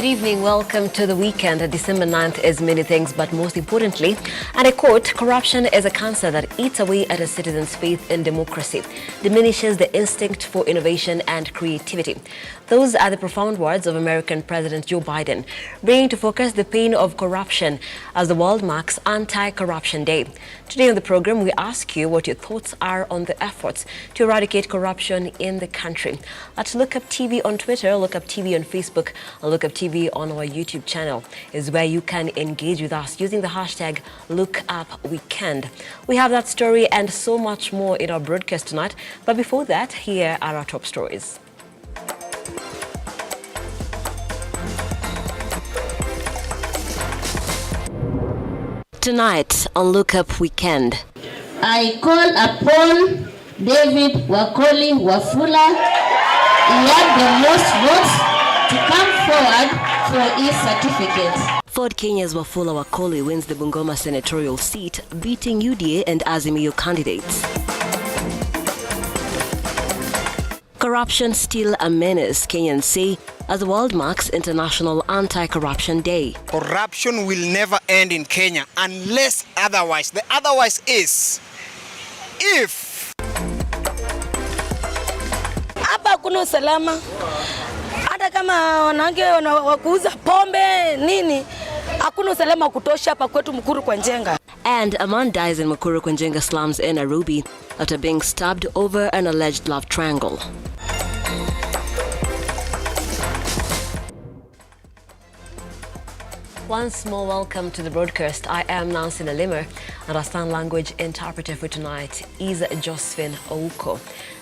Good evening, welcome to the weekend. December 9th is many things, but most importantly, and I quote, corruption is a cancer that eats away at a citizen's faith in democracy, diminishes the instinct for innovation and creativity. Those are the profound words of American President Joe Biden, bringing to focus the pain of corruption as the world marks Anti-Corruption Day. Today on the program, we ask you what your thoughts are on the efforts to eradicate corruption in the country. Let's look up TV on Twitter, look up TV on Facebook, and look up TV on our YouTube channel is where you can engage with us using the hashtag #LookUpWeekend. We have that story and so much more in our broadcast tonight. But before that, here are our top stories. Tonight on Look Up Weekend. I call upon David Wakoli Wafula. He had the most votes to come forward for his certificate. Ford Kenya's Wafula Wakoli wins the Bungoma senatorial seat, beating UDA and Azimio candidates. Corruption still a menace, Kenyans say, as the world marks International Anti-Corruption Day. Corruption will never end in Kenya unless otherwise. The otherwise is if hapa kuna usalama, hata kama wanawake wakuuza pombe nini, hakuna usalama kutosha hapa kwetu Mukuru kwa Njenga. And a man dies in Mukuru kwa Njenga slums in Nairobi after being stabbed over an alleged love triangle. Once more, welcome to the broadcast. I am Nancy Nelima, and our sign language interpreter for tonight is Josephine Ouko.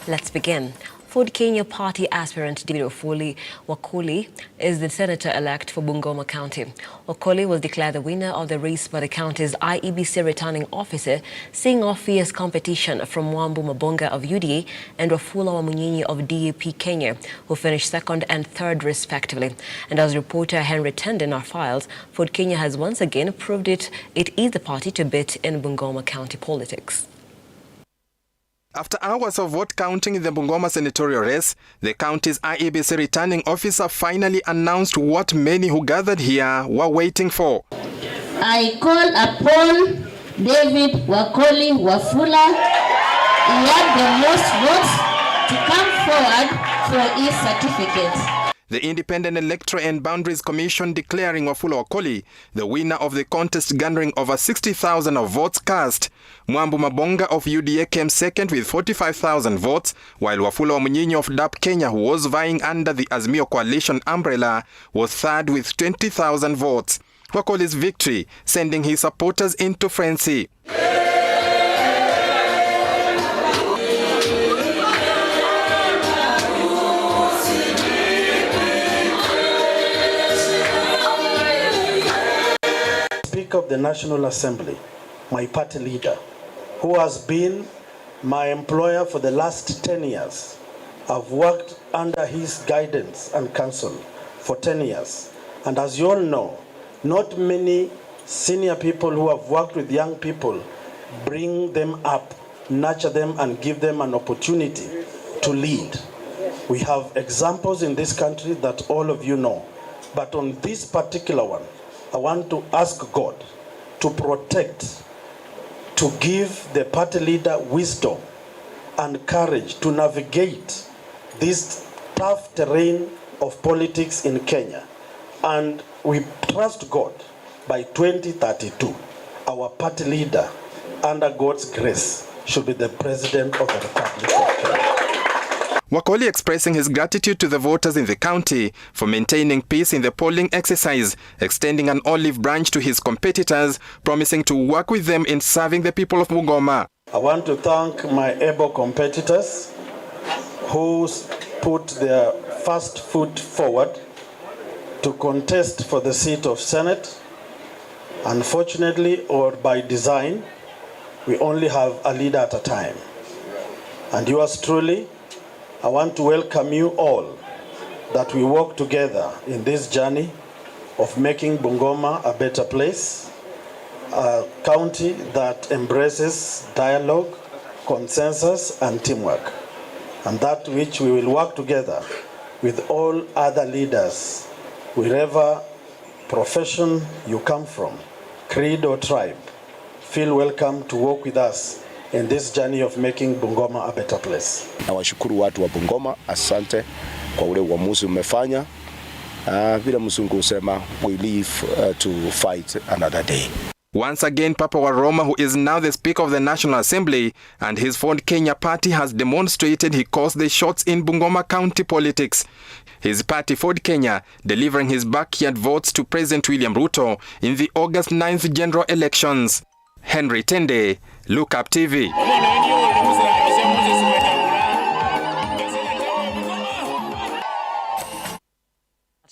Let's begin. Ford Kenya Party aspirant David Wakoli is the senator-elect for Bungoma County. Wakoli was declared the winner of the race by the county's IEBC returning officer, seeing off fierce competition from Mwambu Mabonga of UDA and Wafula Wamunyinyi of DAP Kenya, who finished second and third respectively. And as reporter Henry turned in our files, Ford Kenya has once again proved it is the party to beat in Bungoma County politics. After hours of vote counting in the Bungoma senatorial race, the county's IEBC returning officer finally announced what many who gathered here were waiting for. I call upon David Wakoli Wafula. He had the most votes to come forward for his certificate. The Independent Electoral and Boundaries Commission declaring Wafula Wakoli the winner of the contest, garnering over 60,000 of votes cast. Mwambu Mabonga of UDA came second with 45,000 votes, while Wafula Wamunyinyi of DAP Kenya, who was vying under the Azimio coalition umbrella, was third with 20,000 votes. Wakoli's victory sending his supporters into frenzy. Of the National Assembly, my party leader, who has been my employer for the last 10 years. I've worked under his guidance and counsel for 10 years. And as you all know, not many senior people who have worked with young people bring them up, nurture them, and give them an opportunity to lead. We have examples in this country that all of you know. But on this particular one, I want to ask God to protect, to give the party leader wisdom and courage to navigate this tough terrain of politics in Kenya. And we trust God by 2032, our party leader, under God's grace, should be the President of the Republic of Kenya. Wakoli expressing his gratitude to the voters in the county for maintaining peace in the polling exercise, extending an olive branch to his competitors, promising to work with them in serving the people of Bungoma. I want to thank my able competitors who put their first foot forward to contest for the seat of Senate. Unfortunately, or by design, we only have a leader at a time. And yours truly, I want to welcome you all that we work together in this journey of making Bungoma a better place, a county that embraces dialogue, consensus, and teamwork, and that which we will work together with all other leaders Wherever profession you come from, creed or tribe, feel welcome to walk with us in this journey of making Bungoma a better place. Nawashukuru watu wa Bungoma, asante kwa ule uamuzi umefanya. Vile mzungu usema, we live to fight another day. Once again, Papa Waroma, who is now the Speaker of the National Assembly, and his Ford Kenya party has demonstrated he calls the shots in Bungoma County politics. His party, Ford Kenya, delivering his backyard votes to President William Ruto in the August 9th general elections. Henry Tende, Look Up TV.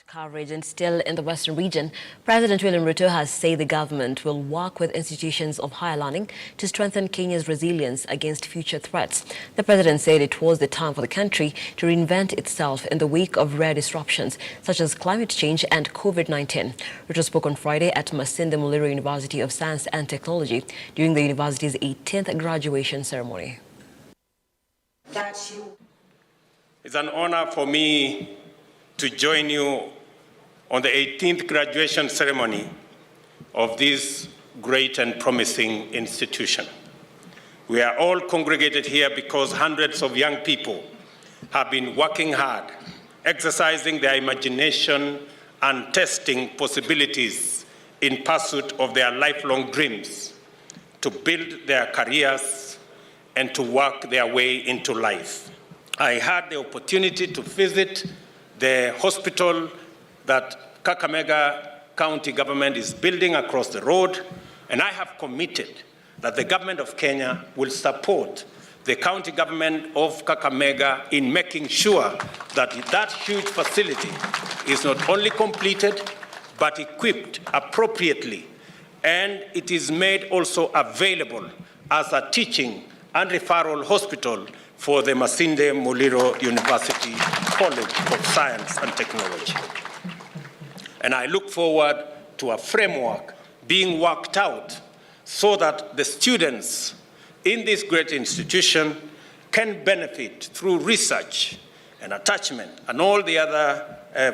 Coverage. And still in the Western region, President William Ruto has said the government will work with institutions of higher learning to strengthen Kenya's resilience against future threats. The president said it was the time for the country to reinvent itself in the wake of rare disruptions such as climate change and COVID-19. Ruto spoke on Friday at Masinde Muliro University of Science and Technology during the university's 18th graduation ceremony. It's an honor for me to join you on the 18th graduation ceremony of this great and promising institution. We are all congregated here because hundreds of young people have been working hard, exercising their imagination and testing possibilities in pursuit of their lifelong dreams to build their careers and to work their way into life. I had the opportunity to visit the hospital that Kakamega County government is building across the road, and I have committed that the government of Kenya will support the county government of Kakamega in making sure that that huge facility is not only completed, but equipped appropriately, and it is made also available as a teaching and referral hospital for the Masinde Muliro University College of Science and Technology. And I look forward to a framework being worked out so that the students in this great institution can benefit through research and attachment and all the other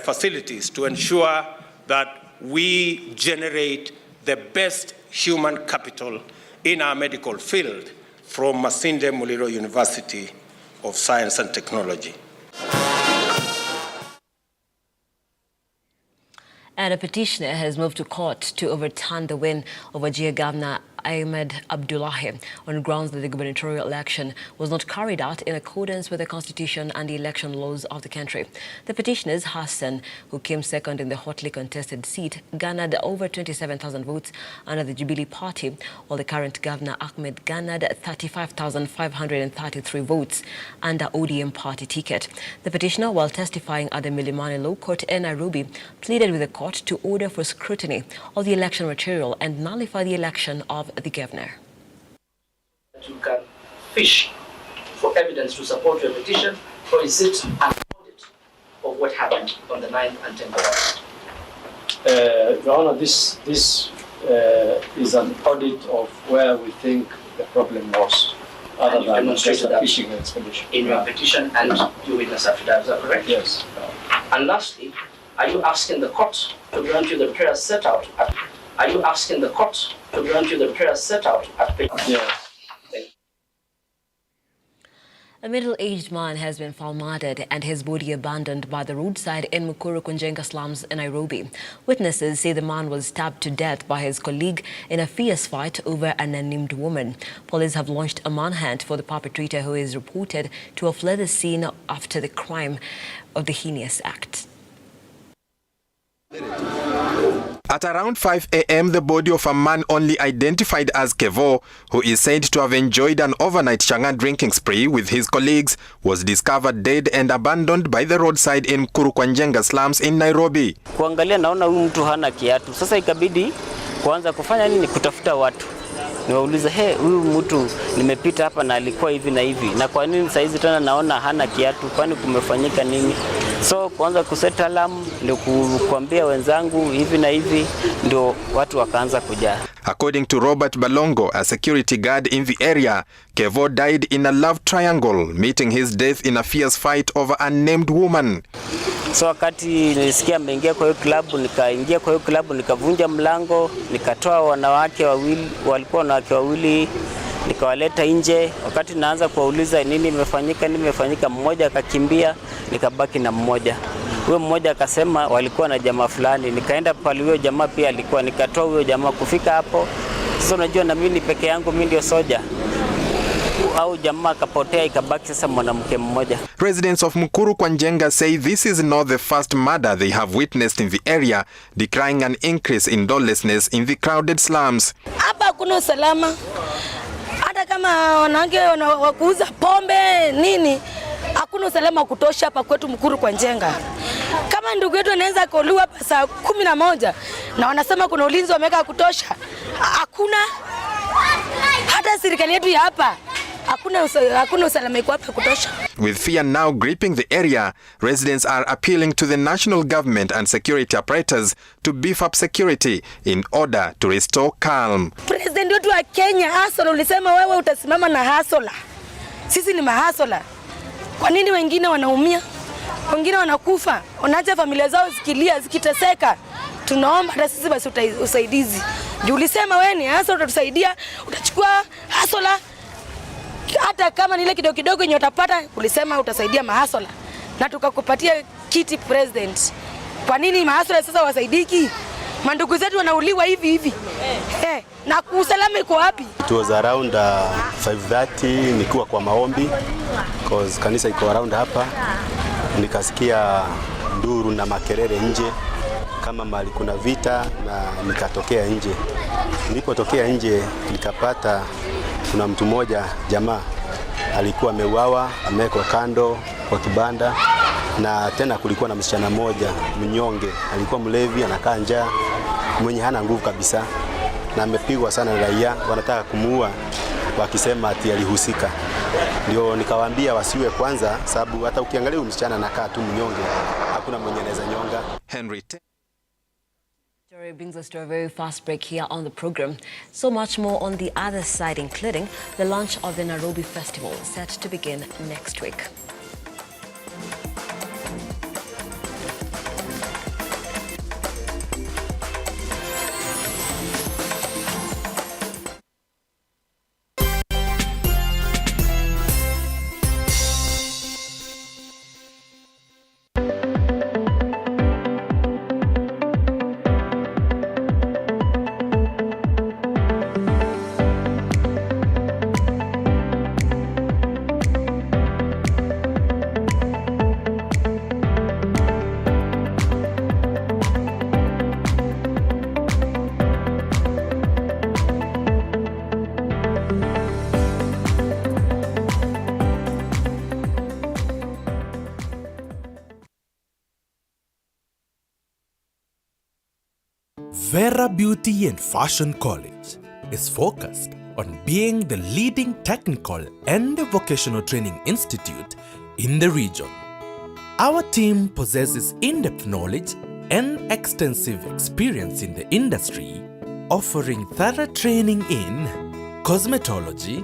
facilities to ensure that we generate the best human capital in our medical field from Masinde Muliro University of Science and Technology. And a petitioner has moved to court to overturn the win of Wajir Governor Ahmed Abdullahi on grounds that the gubernatorial election was not carried out in accordance with the constitution and the election laws of the country. The petitioners, Hassan, who came second in the hotly contested seat, garnered over 27,000 votes under the Jubilee Party, while the current governor Ahmed garnered 35,533 votes under ODM party ticket. The petitioner, while testifying at the Milimani Law Court in Nairobi, pleaded with the court to order for scrutiny of the election material and nullify the election of the governor. You can fish for evidence to support your petition, or is it an audit of what happened on the 9th and 10th of August? Your Honor, this is an audit of where we think the problem was, other than just a fishing expedition. In your petition and your witness affidavit, is that correct? Yes. And lastly, are you asking the court to grant you the prayer set out at Are you asking the court to grant you the prayer set out at page? Yes. A middle-aged man has been found murdered and his body abandoned by the roadside in Mukuru Kunjenga slums in Nairobi. Witnesses say the man was stabbed to death by his colleague in a fierce fight over an unnamed woman. Police have launched a manhunt for the perpetrator, who is reported to have fled the scene after the crime of the heinous act. At around 5 a.m., the body of a man only identified as Kevo, who is said to have enjoyed an overnight Chang'an drinking spree with his colleagues, was discovered dead and abandoned by the roadside in Kurukwanjenga slums in Nairobi. Kuangalia naona huyu mtu hana kiatu. Sasa ikabidi kuanza kufanya nini? Kutafuta watu. Niwauliza, huyu mtu nimepita hapa na alikuwa hivi na hivi. Na kwa nini saizi tena naona hana kiatu? Kwani kumefanyika nini? So kuanza kuset alarm ndio kuambia wenzangu hivi na hivi, ndio watu wakaanza kujaa. According to Robert Balongo, a security guard in the area, Kevo died in a love triangle, meeting his death in a fierce fight over a unnamed woman. So wakati nilisikia ameingia kwa hiyo klabu, nikaingia kwa hiyo klabu, nikavunja mlango, nikatoa wanawake wawili, walikuwa wanawake wawili, nikawaleta nje. Wakati naanza kuwauliza nini imefanyika, mmoja akakimbia, nikabaki na mmoja. Huyo mmoja akasema walikuwa na jamaa fulani, nikaenda pale huyo jamaa pia alikuwa, nikatoa huyo jamaa. Kufika hapo sasa, unajua na mimi peke yangu, mimi ndio soja, au jamaa akapotea, ikabaki sasa mwanamke mmoja. Residents of Mukuru kwa Njenga say this is not the first murder they have witnessed in the area, decrying an increase in lawlessness in the crowded slums. Hapa hakuna usalama. Hata kama wanawake wakuuza pombe nini, hakuna usalama wa kutosha hapa kwetu Mukuru kwa Njenga. Kama ndugu yetu anaweza kuuliwa hapa saa 11 na wanasema kuna ulinzi wameweka kutosha, hakuna. Hata serikali yetu ya hapa hakuna usalama iko hapa kutosha. With fear now gripping the area, residents are appealing to the national government and security apparatus to beef up security in order to restore calm. President wetu wa Kenya Hasola, ulisema wewe utasimama na Hasola. Sisi ni mahasola. Kwa nini wengine wanaumia? Wengine wanakufa, wanaacha familia zao zikilia, zikiteseka. Tunaomba hata sisi basi usaidizi. Juu ulisema wewe ni Hasola, utatusaidia, utachukua Hasola. Hata kama nile kidogo kidogo yenye utapata, ulisema utasaidia mahasola na tukakupatia kiti president. Kwa nini mahasola sasa wasaidiki? Mandugu zetu wanauliwa hivi. Na usalama iko wapi? It was around 5:30 nikiwa kwa maombi because kanisa iko around hapa, nikasikia nduru na makelele nje kama mali kuna vita, na nikatokea nje. Nilipotokea nje nikapata kuna mtu mmoja jamaa alikuwa ameuawa, amewekwa kando kwa kibanda, na tena kulikuwa na msichana mmoja mnyonge, alikuwa mlevi, anakaa njaa, mwenye hana nguvu kabisa, na amepigwa sana na raia, wanataka kumuua wakisema ati alihusika. Ndio nikawaambia wasiwe kwanza, sababu hata ukiangalia msichana anakaa tu mnyonge, hakuna mwenye anaweza nyonga. Henry Story brings us to a very fast break here on the program. So much more on the other side, including the launch of the Nairobi Festival, set to begin next week. Vera Beauty and Fashion College is focused on being the leading technical and vocational training institute in the region. Our team possesses in-depth knowledge and extensive experience in the industry, offering thorough training in cosmetology,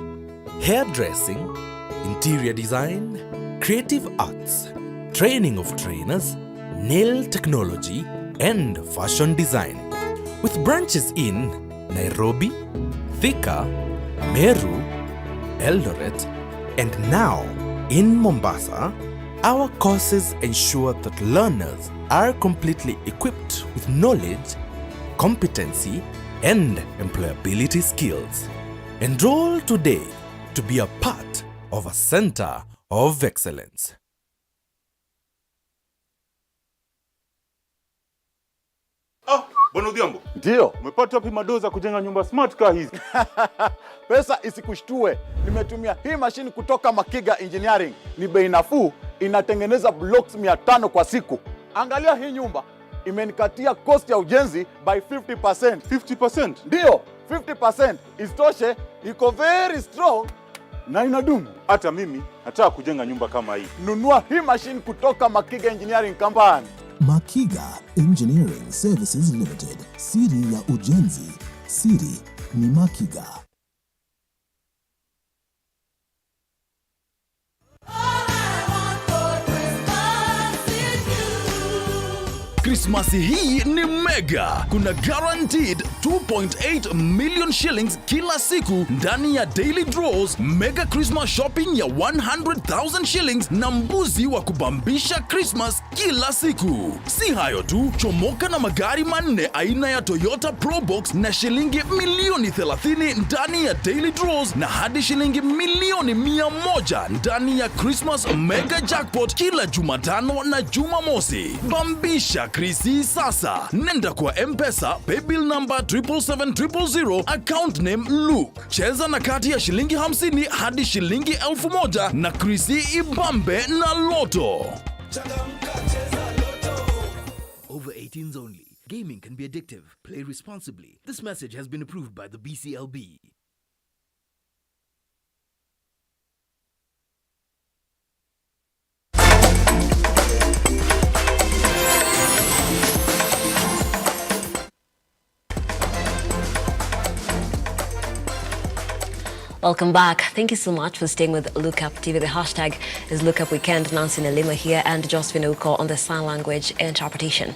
hairdressing, interior design, creative arts, training of trainers, nail technology, and fashion design. With branches in Nairobi, Thika, Meru, Eldoret, and now in Mombasa, our courses ensure that learners are completely equipped with knowledge, competency, and employability skills. Enroll today to be a part of a center of excellence. Bwana Odhiambo. Ndio. Umepata wapi madoza kujenga nyumba smart car hizi? Pesa isikushtue. Nimetumia hii mashini kutoka Makiga Engineering. Ni bei nafuu, inatengeneza blocks 500 kwa siku. Angalia hii nyumba, imenikatia cost ya ujenzi by 50%. 50%? Ndio, 50%. Isitoshe, iko very strong na inadumu. Hata mimi nataka kujenga nyumba kama hii. Nunua hii mashine kutoka Makiga Engineering Company. Makiga Engineering Services Limited. Siri ya ujenzi, siri ni Makiga. Krismasi hii ni mega. Kuna guaranteed 2.8 million shillings kila siku ndani ya daily draws, mega Christmas shopping ya 100,000 shillings na mbuzi wa kubambisha Christmas kila siku. Si hayo tu, chomoka na magari manne aina ya Toyota Probox na shilingi milioni 30 ndani ya daily draws na hadi shilingi milioni 100 ndani ya Christmas mega jackpot kila Jumatano na Jumamosi. Bambisha Krisi sasa. Nenda kwa M-Pesa, paybill number 77700, account name Luke. Cheza na kati ya shilingi 50 hadi shilingi 1000 na Krisi ibambe na Loto. Over 18s only. Gaming can be addictive. Play responsibly. This message has been approved by the BCLB. Welcome back. Thank you so much for staying with Look Up TV. The hashtag is Look Up Weekend. Nancy Nelima here and Josephine Uko on the sign language interpretation.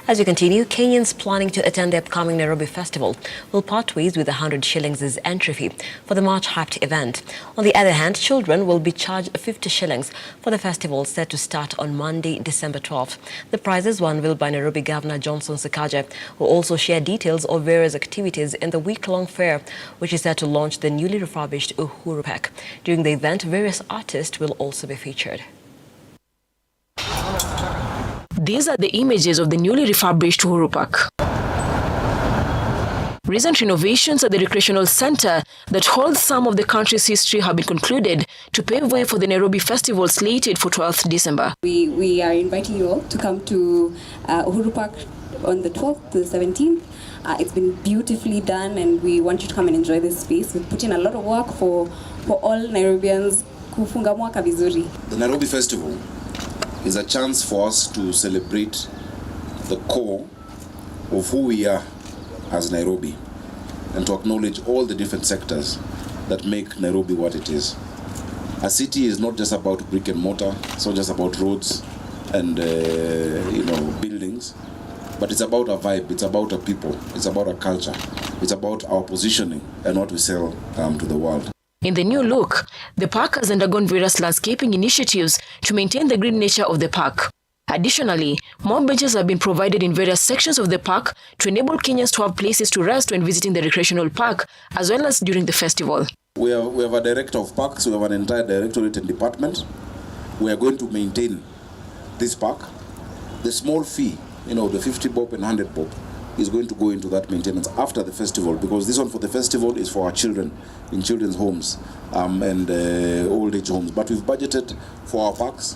As we continue, Kenyans planning to attend the upcoming Nairobi Festival will part ways with 100 shillings as entry fee for the much-hyped event. On the other hand, children will be charged 50 shillings for the festival set to start on Monday, December 12th. The prizes were unveiled by Nairobi Governor Johnson Sakaja, who also shared details of various activities in the week-long fair, which is set to launch the newly refurbished Uhuru Park. During the event, various artists will also be featured. These are the images of the newly refurbished Uhuru Park. Recent renovations at the recreational center that holds some of the country's history have been concluded to pave way for the Nairobi Festival slated for 12th December. We are inviting you all to come to Uhuru Park on the 12th to the 17th. It's been beautifully done and we want you to come and enjoy this space. We've put in a lot of work for all Nairobians kufunga mwaka vizuri. The Nairobi Festival is a chance for us to celebrate the core of who we are as Nairobi and to acknowledge all the different sectors that make Nairobi what it is. A city is not just about brick and mortar, it's not just about roads and buildings. But it's about a vibe, it's about a people, it's about a culture, it's about our positioning and what we sell to the world. In the new look, the park has undergone various landscaping initiatives to maintain the green nature of the park. Additionally, more benches have been provided in various sections of the park to enable Kenyans to have places to rest when visiting the recreational park, as well as during the festival. We have a director of parks, we have an entire directorate and department. We are going to maintain this park. The small fee, the 50 bob and 100 bob is going to go into that maintenance after the festival, because this one for the festival is for our children in children's homes and old age homes. But we've budgeted for our parks.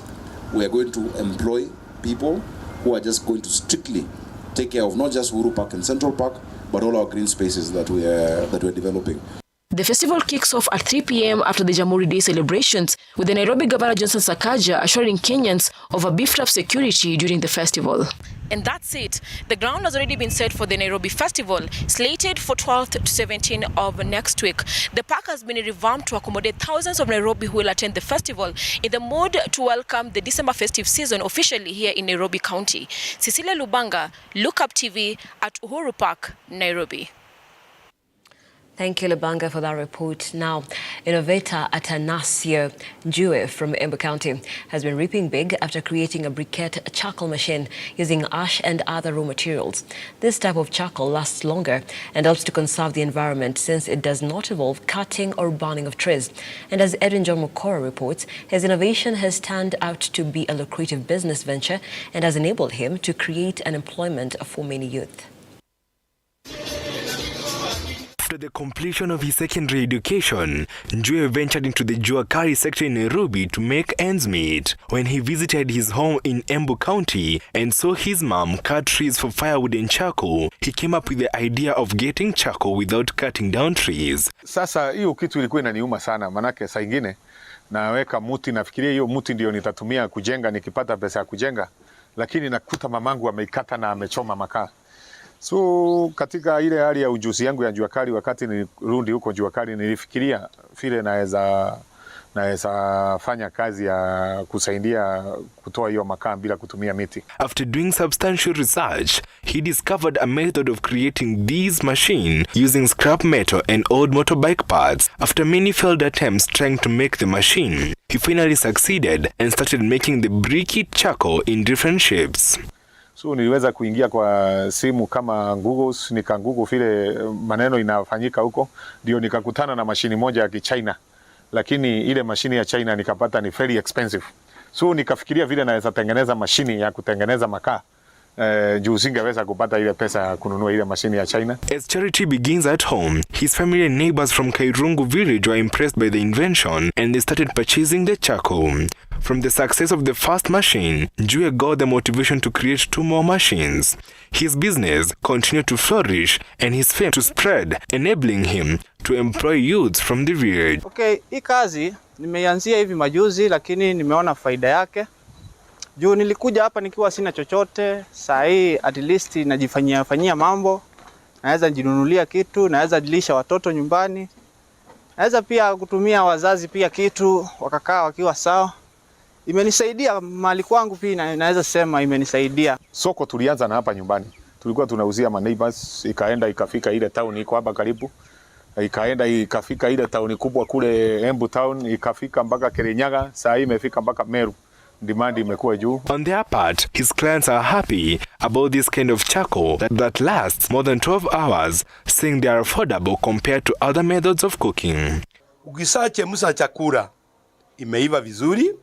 We are going to employ people who are just going to strictly take care of not just Uhuru Park and Central Park, but all our green spaces that we're developing. The festival kicks off at 3 p.m. after the Jamhuri Day celebrations, with the Nairobi Governor Johnson Sakaja assuring Kenyans of a beefed-up security during the festival. And that's it. The ground has already been set for the Nairobi Festival, slated for 12th to 17th of next week. The park has been revamped to accommodate thousands of Nairobi who will attend the festival in the mood to welcome the December festive season officially here in Nairobi County. Cecilia Lubanga, Look Up TV at Uhuru Park, Nairobi. Thank you, Lubanga, for that report. Now, innovator Atanasio Njue from Embu County has been reaping big after creating a briquette charcoal machine using ash and other raw materials. This type of charcoal lasts longer and helps to conserve the environment since it does not involve cutting or burning of trees. And as Edwin John Mukora reports, his innovation has turned out to be a lucrative business venture and has enabled him to create an employment for many youth. After the completion of his secondary education, Njue ventured into the Juakari sector in Nairobi to make ends meet. When he visited his home in Embu County and saw his mom cut trees for firewood and charcoal, he came up with the idea of getting charcoal without cutting down trees. Sasa hiyo kitu ilikuwa inaniuma sana, manake saa ingine naweka muti, nafikiria hiyo muti ndio nitatumia kujenga nikipata pesa ya kujenga, lakini nakuta mamangu ameikata na amechoma makaa. So katika ile hali ya ujuzi yangu ya Juakari, wakati nirudi huko Juakari, nilifikiria vile naweza fanya kazi ya kusaidia kutoa hiyo makaa bila kutumia miti. After doing substantial research, he discovered a method of creating these machines using scrap metal and old motorbike parts. After many failed attempts trying to make the machine, he finally succeeded and started making the bricky charcoal in different shapes. So niliweza kuingia kwa simu kama Google, Google vile maneno inafanyika huko, ndio nikakutana na mashini moja ya Kichina. Lakini ile mashini ya China nikapata ni very expensive. So nikafikiria vile naweza tengeneza mashini ya kutengeneza makaa. Juu singeweza kupata ile pesa ya kununua ile mashini ya China. As charity begins at home, his family and neighbors from Kairungu village were impressed by the invention and they started purchasing the charcoal. From the success of the first machine, Njue got the motivation to create 2 more machines. His business continued to flourish and his fame to spread, enabling him to employ youths from the village. Okay, hii kazi nimeianzia hivi majuzi, lakini nimeona faida yake. Juu nilikuja hapa nikiwa sina chochote, saa hii at least najifanyia mambo, naweza jinunulia kitu, naweza dilisha watoto nyumbani, naweza pia kutumia wazazi pia kitu, wakakaa wakiwa sawa. Imenisaidia mali kwangu pia, naweza sema imenisaidia. Soko tulianza na hapa nyumbani. Tulikuwa tunauzia ma neighbors, ikaenda ikafika ile town iko hapa karibu. Ikaenda ikafika ile town kubwa kule Embu town, ikafika mpaka Kirinyaga, saa hii imefika mpaka Meru. Demand imekuwa juu. On their part, his clients are happy about this kind of charcoal that lasts more than 12 hours, saying they are affordable compared to other methods of cooking. Ukisachemsha chakula imeiva vizuri,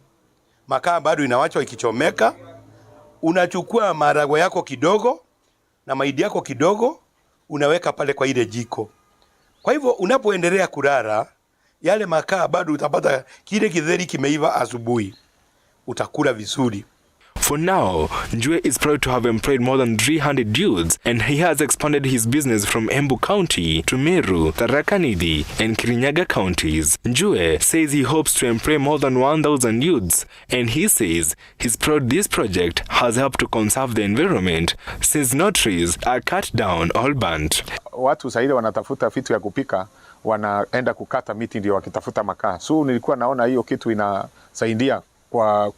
makaa bado inawachwa ikichomeka, unachukua maharagwe yako kidogo na mahindi yako kidogo, unaweka pale kwa ile jiko. Kwa hivyo unapoendelea kulala, yale makaa bado utapata kile githeri kimeiva asubuhi. Utakula vizuri. For now, Njue is proud to have employed more than 300 youths, and he has expanded his business from Embu County to Meru, Tharaka Nithi, and Kirinyaga counties. Njue says he hopes to employ more than 1,000 youths, and he says he's proud this project has helped to conserve the environment, since no trees are cut down or burnt. Watu saidi wanatafuta vitu ya kupika, wanaenda kukata miti ndio wakitafuta makaa. So nilikuwa naona hiyo kitu inasaidia kwa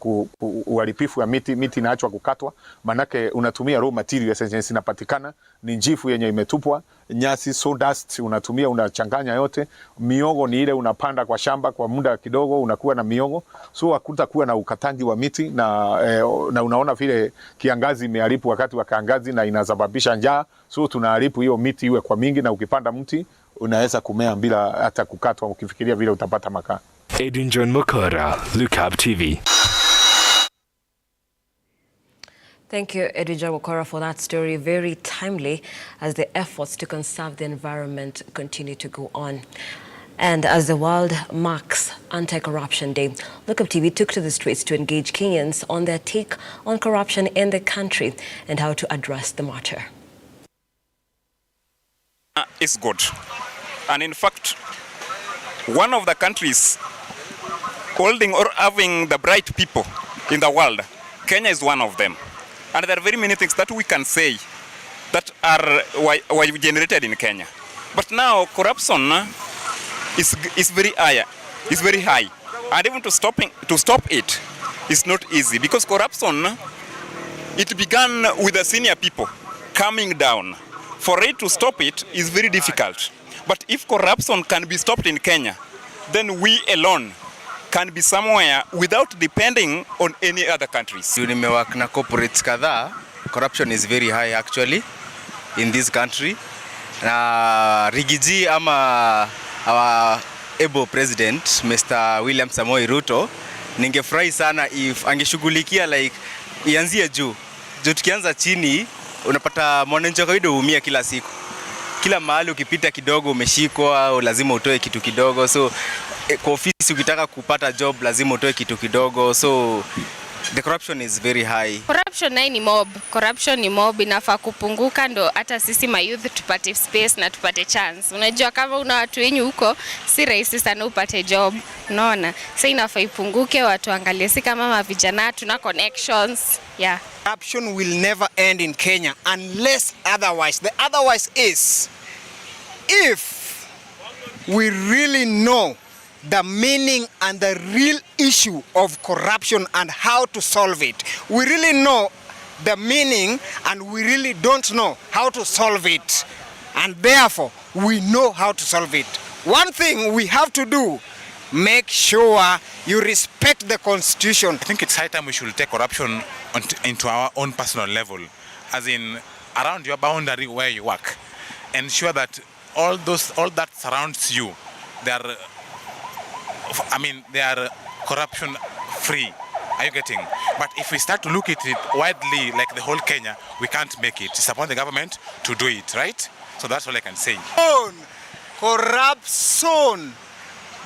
uharibifu ya miti inaachwa kukatwa, manake unatumia raw materials yenye zinapatikana, ni njifu yenye imetupwa, nyasi, sawdust unatumia, unachanganya yote. Miogo ni ile unapanda kwa shamba kwa muda kidogo unakuwa na miogo, so hakutakuwa na ukatangi wa miti na unaona vile kiangazi imeharibu wakati wa kiangazi na inasababisha njaa. So tunaharibu hiyo miti iwe kwa mingi, na ukipanda mti unaweza kumea bila hata kukatwa ukifikiria vile utapata makaa. Edwin John Mokora, Look Up TV. Thank you, Edwin John Mokora, for that story. Very timely as the efforts to conserve the environment continue to go on. And as the world marks Anti-Corruption Day, Look Up TV took to the streets to engage Kenyans on their take on corruption in the country and how to address the matter. It's good. And in fact, one of the countries holding or having the bright people in the world, Kenya is one of them. And there are very many things that we can say that are why generated in Kenya. But now corruption is very high. It's very high. And even to stop it is not easy, because corruption, it began with the senior people coming down. For it to stop it is very difficult. But if corruption can be stopped in Kenya, then we alone can be somewhere without depending on any other countries. Nimework na corporates kadhaa. Corruption is very high actually in this country. Na Rigiji ama our able president Mr. William Samoei Ruto, ningefurahi sana if angeshughulikia like ianzie juu. Tukianza chini unapata mwananchi kawaida huumia kila siku. kila mahali ukipita kidogo umeshikwa au lazima utoe kitu kidogo. So kwa ofisi ukitaka kupata job lazima utoe kitu kidogo. So the corruption is very high. Corruption ni mob. Corruption ni mob, inafaa kupunguka ndo hata sisi youth tupate space na tupate chance. Unajua kama una watu wenyu huko si rahisi sana upate job. Unaona? Sasa inafaa ipunguke, watu angalie si kama vijana tuna connections. Yeah. Corruption will never end in Kenya unless otherwise. The otherwise is if we really know the meaning and the real issue of corruption and how to solve it. We really know the meaning and we really don't know how to solve it. And therefore, we know how to solve it. One thing we have to do, make sure you respect the constitution. I think it's high time we should take corruption into our own personal level, as in around your boundary where you work. Ensure that all that surrounds you, they are corruption free. Are you getting? But if we start to look at it widely, like the whole Kenya, we can't make it. It's upon the government to do it, right? So that's all I can say. Corruption.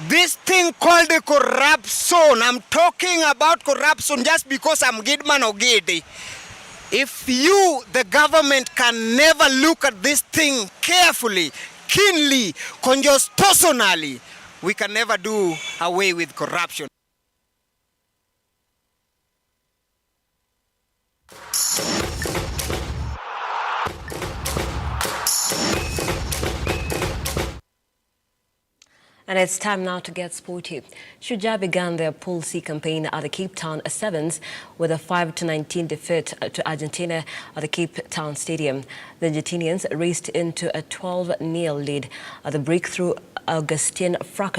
This thing called the corruption. I'm talking about corruption just because I'm Gidman or Gidi. If you, the government, can never look at this thing carefully, keenly, constitutionally, we can never do away with corruption. And it's time now to get sporty. Shujaa began their Pool C campaign at the Cape Town Sevens with a 5-19 defeat to Argentina at the Cape Town Stadium. The Argentinians raced into a 12-0 lead at the breakthrough Augustine Fraca